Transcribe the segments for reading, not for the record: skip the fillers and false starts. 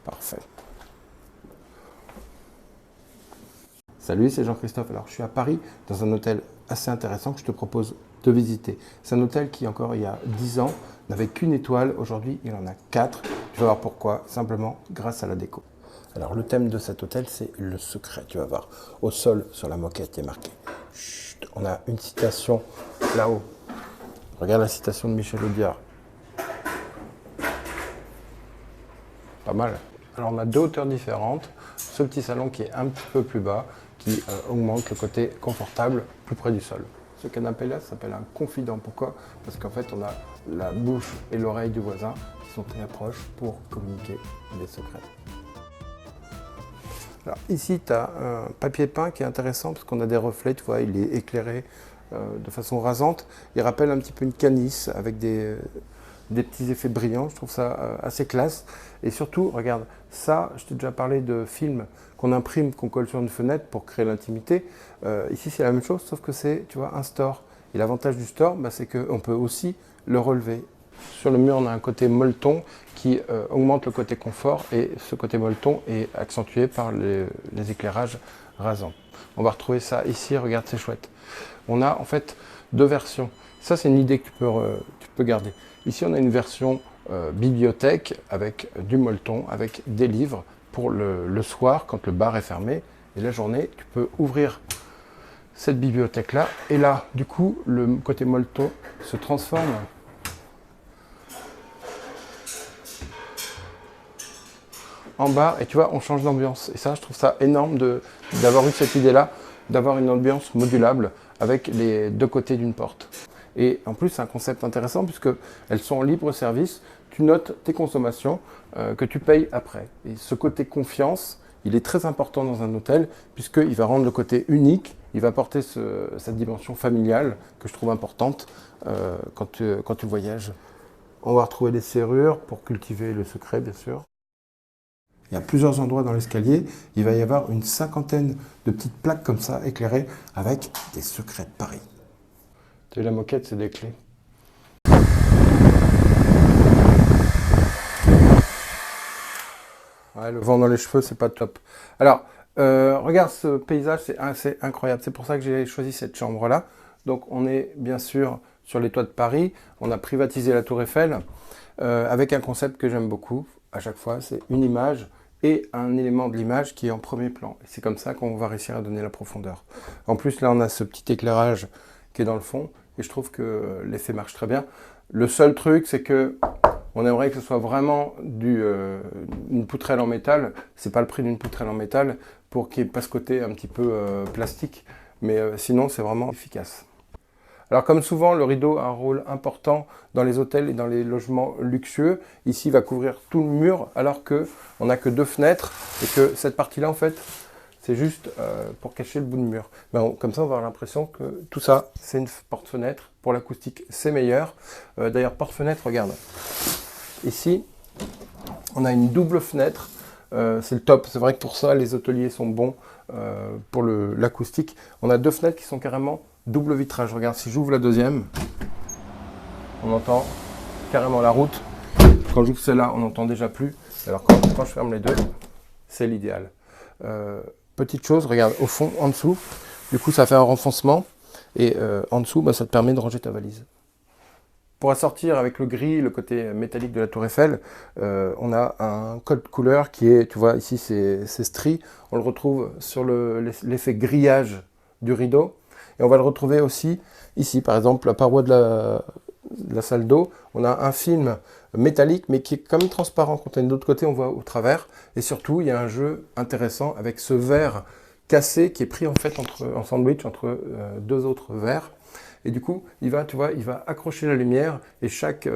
Parfait. Salut, c'est Jean-Christophe. Alors, je suis à Paris, dans un hôtel assez intéressant que je te propose de visiter. C'est un hôtel qui, encore il y a 10 ans, n'avait qu'une étoile. Aujourd'hui, il en a 4. Tu vas voir pourquoi, simplement grâce à la déco. Alors, le thème de cet hôtel, c'est le secret. Tu vas voir, au sol, sur la moquette, il est marqué. Chut, on a une citation là-haut. Regarde la citation de Michel Audiard. Pas mal. Alors, on a 2 hauteurs différentes. Ce petit salon qui est un petit peu plus bas, qui augmente le côté confortable plus près du sol. Ce canapé-là s'appelle un confident. Pourquoi? Parce qu'en fait, on a la bouche et l'oreille du voisin qui sont très proches pour communiquer des secrets. Alors ici, tu as un papier peint qui est intéressant parce qu'on a des reflets, tu vois, il est éclairé de façon rasante. Il rappelle un petit peu une canisse avec des petits effets brillants. Je trouve ça assez classe. Et surtout, regarde, ça, je t'ai déjà parlé de films qu'on imprime, qu'on colle sur une fenêtre pour créer l'intimité. Ici, c'est la même chose, sauf que c'est, tu vois, un store. Et l'avantage du store, bah, c'est qu'on peut aussi le relever. Sur le mur, on a un côté molleton qui augmente le côté confort et ce côté molleton est accentué par les éclairages rasants. On va retrouver ça ici, regarde, c'est chouette. On a en fait 2 versions. Ça, c'est une idée que tu peux garder. Ici, on a une version bibliothèque avec du molleton, avec des livres pour le soir quand le bar est fermé. Et la journée, tu peux ouvrir cette bibliothèque-là. Et là, du coup, le côté molleton se transforme en bar et tu vois, on change d'ambiance. Et ça, je trouve ça énorme d'avoir eu cette idée-là, d'avoir une ambiance modulable avec les 2 côtés d'une porte. Et en plus, c'est un concept intéressant puisque elles sont en libre service. Tu notes tes consommations que tu payes après. Et ce côté confiance, il est très important dans un hôtel puisqu'il va rendre le côté unique. Il va apporter cette dimension familiale que je trouve importante quand tu voyages. On va retrouver des serrures pour cultiver le secret, bien sûr. Il y a plusieurs endroits dans l'escalier, il va y avoir une 50aine de petites plaques comme ça, éclairées, avec des secrets de Paris. Tu as la moquette, c'est des clés. Ouais, le vent dans les cheveux, c'est pas top. Alors, regarde ce paysage, c'est assez incroyable. C'est pour ça que j'ai choisi cette chambre-là. Donc, on est bien sûr sur les toits de Paris. On a privatisé la Tour Eiffel avec un concept que j'aime beaucoup. À chaque fois, c'est une image et un élément de l'image qui est en premier plan. Et c'est comme ça qu'on va réussir à donner la profondeur. En plus, là, on a ce petit éclairage qui est dans le fond et je trouve que l'effet marche très bien. Le seul truc, c'est que on aimerait que ce soit vraiment une poutrelle en métal. C'est pas le prix d'une poutrelle en métal pour qu'il n'y ait pas ce côté un petit peu plastique. Mais sinon, c'est vraiment efficace. Alors comme souvent, le rideau a un rôle important dans les hôtels et dans les logements luxueux. Ici, il va couvrir tout le mur alors qu'on n'a que 2 fenêtres et que cette partie-là, en fait, c'est juste pour cacher le bout de mur. Ben, comme ça, on va avoir l'impression que tout ça, c'est une porte-fenêtre. Pour l'acoustique, c'est meilleur. D'ailleurs, porte-fenêtre, regarde. Ici, on a une double fenêtre. C'est le top. C'est vrai que pour ça, les hôteliers sont bons pour l'acoustique. On a 2 fenêtres qui sont carrément double vitrage. Regarde, si j'ouvre la deuxième, on entend carrément la route. Quand j'ouvre celle-là, on n'entend déjà plus. Alors quand je ferme les 2, c'est l'idéal. Petite chose, regarde, au fond, en dessous, du coup, ça fait un renfoncement. Et en dessous, bah, ça te permet de ranger ta valise. Pour assortir avec le gris, le côté métallique de la Tour Eiffel, on a un code couleur qui est, tu vois, ici, c'est stri. On le retrouve sur l'effet grillage du rideau. Et on va le retrouver aussi ici, par exemple, la paroi de la salle d'eau. On a un film métallique, mais qui est quand même transparent. Quand on est de l'autre côté, on voit au travers. Et surtout, il y a un jeu intéressant avec ce verre cassé qui est pris en fait en sandwich entre 2 autres verres. Et du coup, il va accrocher la lumière et chaque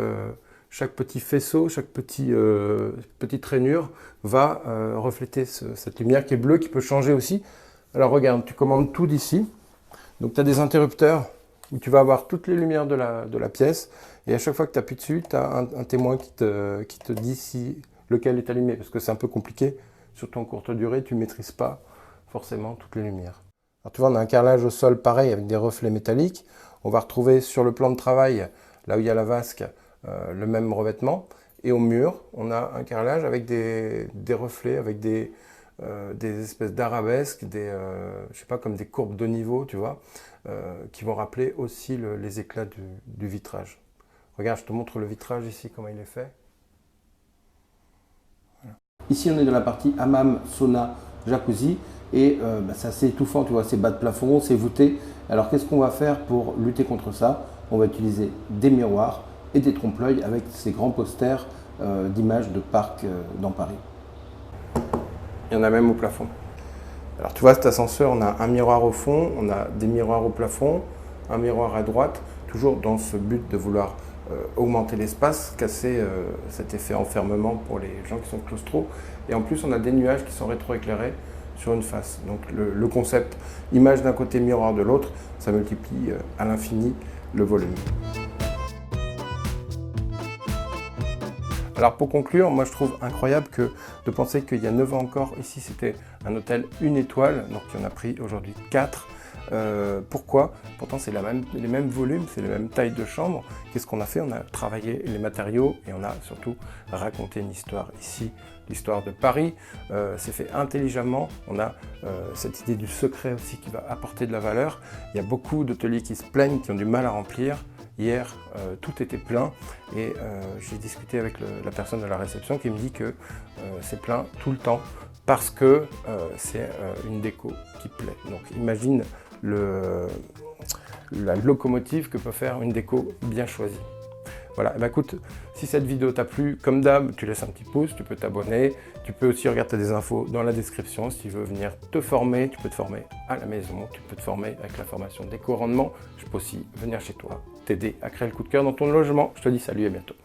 petit faisceau, chaque petite rainure va refléter cette lumière qui est bleue, qui peut changer aussi. Alors regarde, tu commandes tout d'ici. Donc tu as des interrupteurs où tu vas avoir toutes les lumières de la pièce et à chaque fois que tu appuies dessus, tu as un témoin qui te dit si lequel est allumé parce que c'est un peu compliqué, surtout en courte durée, tu ne maîtrises pas forcément toutes les lumières. Alors tu vois, on a un carrelage au sol pareil avec des reflets métalliques. On va retrouver sur le plan de travail, là où il y a la vasque, le même revêtement. Et au mur, on a un carrelage avec des reflets, avec des espèces d'arabesques, je sais pas, comme des courbes de niveau, tu vois, qui vont rappeler aussi les éclats du vitrage. Regarde, je te montre le vitrage ici, comment il est fait. Voilà. Ici, on est dans la partie hammam, sauna, jacuzzi, et c'est assez étouffant, tu vois, c'est bas de plafond, c'est voûté. Alors, qu'est-ce qu'on va faire pour lutter contre ça? On va utiliser des miroirs et des trompe-l'œil avec ces grands posters d'images de parcs dans Paris. Il y en a même au plafond. Alors tu vois, cet ascenseur, on a un miroir au fond, on a des miroirs au plafond, un miroir à droite, toujours dans ce but de vouloir augmenter l'espace, casser cet effet enfermement pour les gens qui sont claustro. Et en plus, on a des nuages qui sont rétroéclairés sur une face. Donc le concept image d'un côté, miroir de l'autre, ça multiplie à l'infini le volume. Alors pour conclure, moi je trouve incroyable de penser qu'il y a 9 ans encore, ici c'était un hôtel 1 étoile, donc il y en a pris aujourd'hui 4. Pourquoi? Pourtant c'est les mêmes volumes, c'est les mêmes tailles de chambre. Qu'est-ce qu'on a fait? On a travaillé les matériaux et on a surtout raconté une histoire ici, l'histoire de Paris. C'est fait intelligemment, on a cette idée du secret aussi qui va apporter de la valeur. Il y a beaucoup d'hôteliers qui se plaignent, qui ont du mal à remplir. Hier, tout était plein et j'ai discuté avec la personne de la réception qui me dit que c'est plein tout le temps parce que c'est une déco qui plaît. Donc imagine la locomotive que peut faire une déco bien choisie. Voilà, et ben écoute, si cette vidéo t'a plu, comme d'hab, tu laisses un petit pouce, tu peux t'abonner, tu peux aussi regarder des infos dans la description. Si tu veux venir te former, tu peux te former à la maison, tu peux te former avec la formation Déco Rendement. Je peux aussi venir chez toi, t'aider à créer le coup de cœur dans ton logement. Je te dis salut et à bientôt.